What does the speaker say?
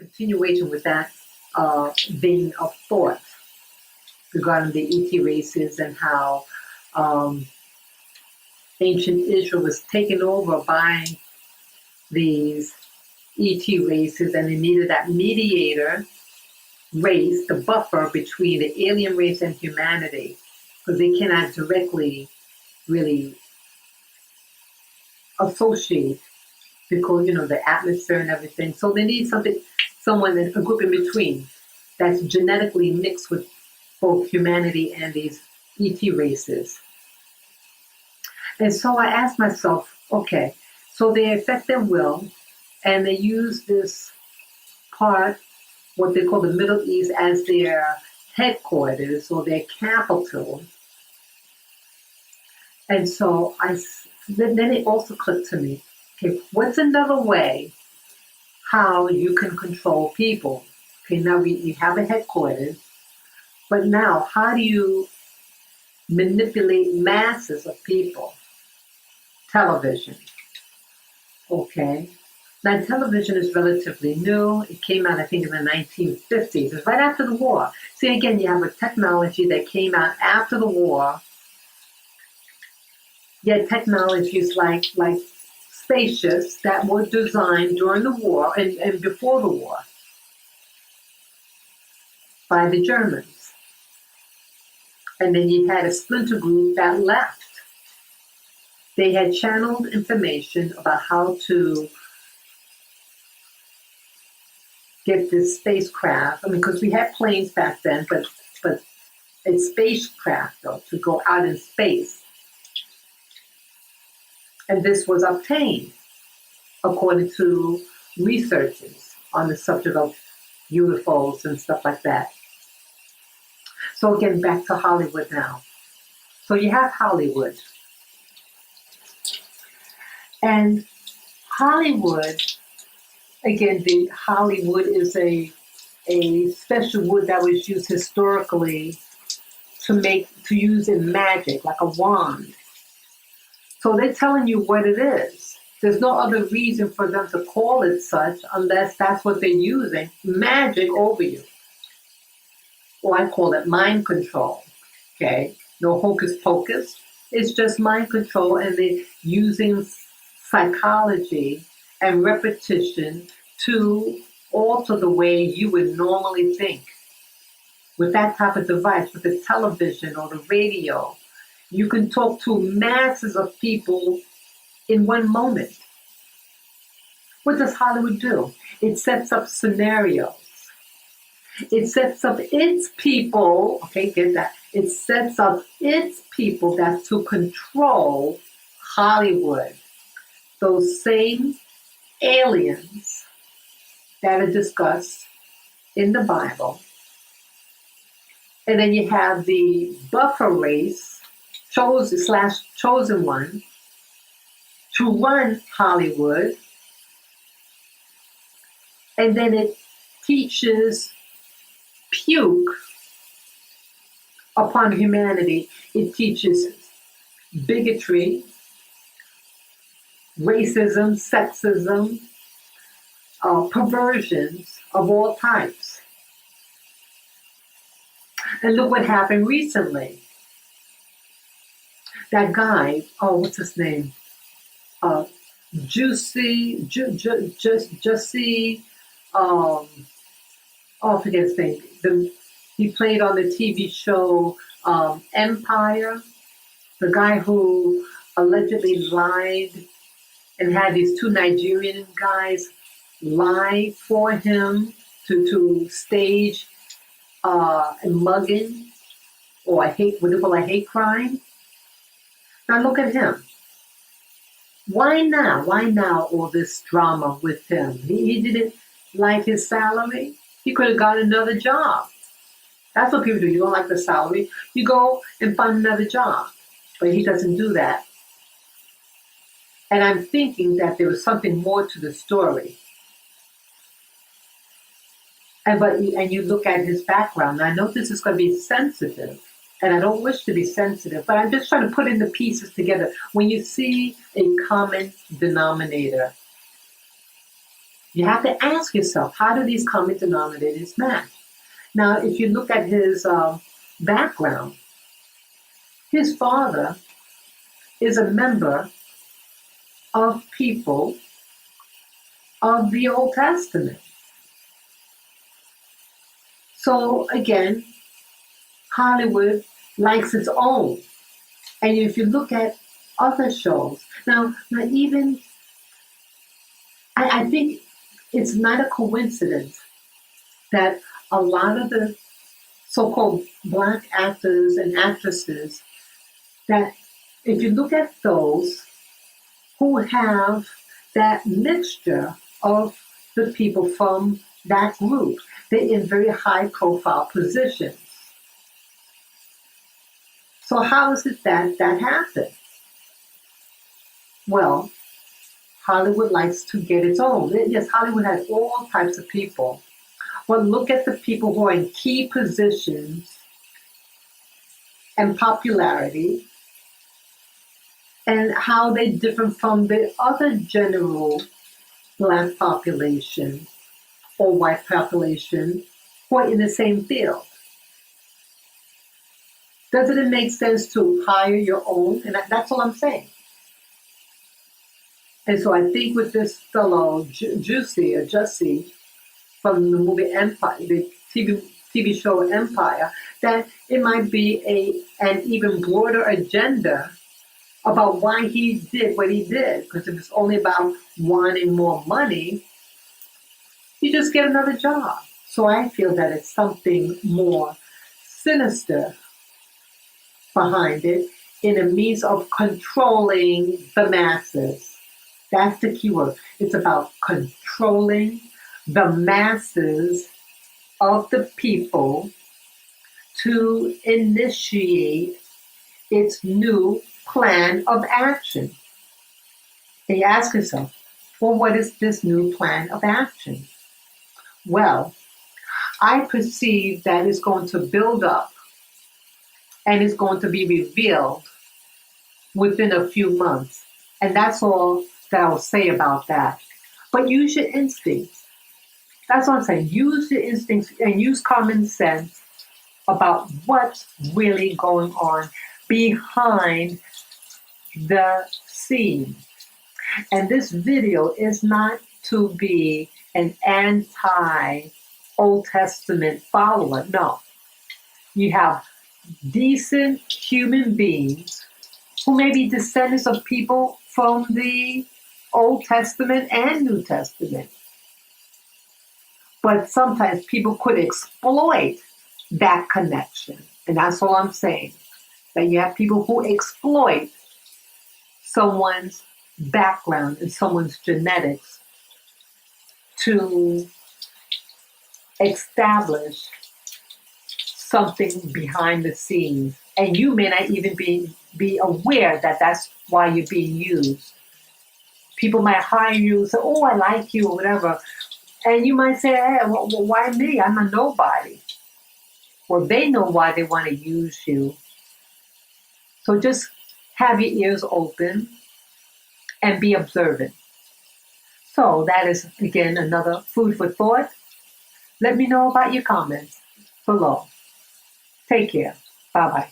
continuation with that vein of thought regarding the ET races and how ancient Israel was taken over by these ET races, and they needed that mediator race, the buffer between the alien race and humanity, because they cannot directly really associate because, the atmosphere and everything. So they need someone, a group in between that's genetically mixed with both humanity and these ET races. And so I asked myself, okay, so they affect their will, and they use this part, what they call the Middle East, as their headquarters or their capital. And so then it also clicked to me, okay, what's another way how you can control people? Okay, now we have a headquarters, but now how do you manipulate masses of people? Television. Okay. Now, television is relatively new. It came out, I think, in the 1950s. It's right after the war. See, again, you have a technology that came out after the war. Yet technologies like spaceships that were designed during the war and before the war by the Germans. And then you had a splinter group that left. They had channeled information about how to get this spacecraft. I mean, because we had planes back then, but a spacecraft, though, to go out in space. And this was obtained according to researchers on the subject of UFOs and stuff like that. So again, back to Hollywood now. So you have Hollywood. And Hollywood, again, the Hollywood is a special wood that was used historically to use in magic, like a wand. So they're telling you what it is. There's no other reason for them to call it such unless that's what they're using, magic over you. Or I call it mind control, okay? No hocus pocus. It's just mind control, and they're using psychology and repetition to alter the way you would normally think. With that type of device, with the television or the radio, you can talk to masses of people in one moment. What does Hollywood do? It sets up scenarios. It sets up its people, okay, get that. It sets up its people that's to control Hollywood. Those same aliens that are discussed in the Bible. And then you have the buffer race, chosen one, to run Hollywood. And then it teaches puke upon humanity. It teaches bigotry, racism, sexism, perversions of all types. And look what happened recently. That guy, what's his name? Jussie, I forget his name. He played on the TV show Empire. The guy who allegedly lied and had these two Nigerian guys lie for him to stage a mugging or what they call a hate crime. Now look at him. Why now? Why now all this drama with him? He didn't like his salary. He could have got another job. That's what people do. You don't like the salary, you go and find another job. But he doesn't do that. And I'm thinking that there was something more to the story. And you look at his background. And I know this is going to be sensitive, and I don't wish to be sensitive, but I'm just trying to put in the pieces together. When you see a common denominator, You have to ask yourself, how do these common denominators match? Now, if you look at his background, his father is a member of people of the Old Testament. So again, Hollywood likes its own. And if you look at other shows, now even, I think it's not a coincidence that a lot of the so-called Black actors and actresses, that if you look at those who have that mixture of the people from that group, they're in very high profile positions. So how is it that that happened? Well, Hollywood likes to get its own. Yes, Hollywood has all types of people. But look at the people who are in key positions and popularity and how they differ from the other general Black population or white population who are in the same field. Doesn't it make sense to hire your own? And that's all I'm saying. And so I think with this fellow, Jussie, from the movie Empire, the TV show Empire, that it might be an even broader agenda about why he did what he did. Because if it's only about wanting more money, you just get another job. So I feel that it's something more sinister behind it in a means of controlling the masses. That's the key word. It's about controlling the masses of the people to initiate its new plan of action. And you ask yourself, well, what is this new plan of action? Well, I perceive that it's going to build up and it's going to be revealed within a few months. And that's all that I'll say about that. But use your instincts. That's what I'm saying. Use your instincts and use common sense about what's really going on behind the scene. And this video is not to be an anti-Old Testament follower. No. You have decent human beings who may be descendants of people from the Old Testament and New Testament. But sometimes people could exploit that connection. And that's all I'm saying. That you have people who exploit someone's background and someone's genetics to establish something behind the scenes. And you may not even be aware that that's why you're being used. People might hire you and say, oh, I like you or whatever. And you might say, hey, well, why me? I'm a nobody. Well, they know why they want to use you. So just have your ears open and be observant. So that is, again, another food for thought. Let me know about your comments below. Take care. Bye-bye.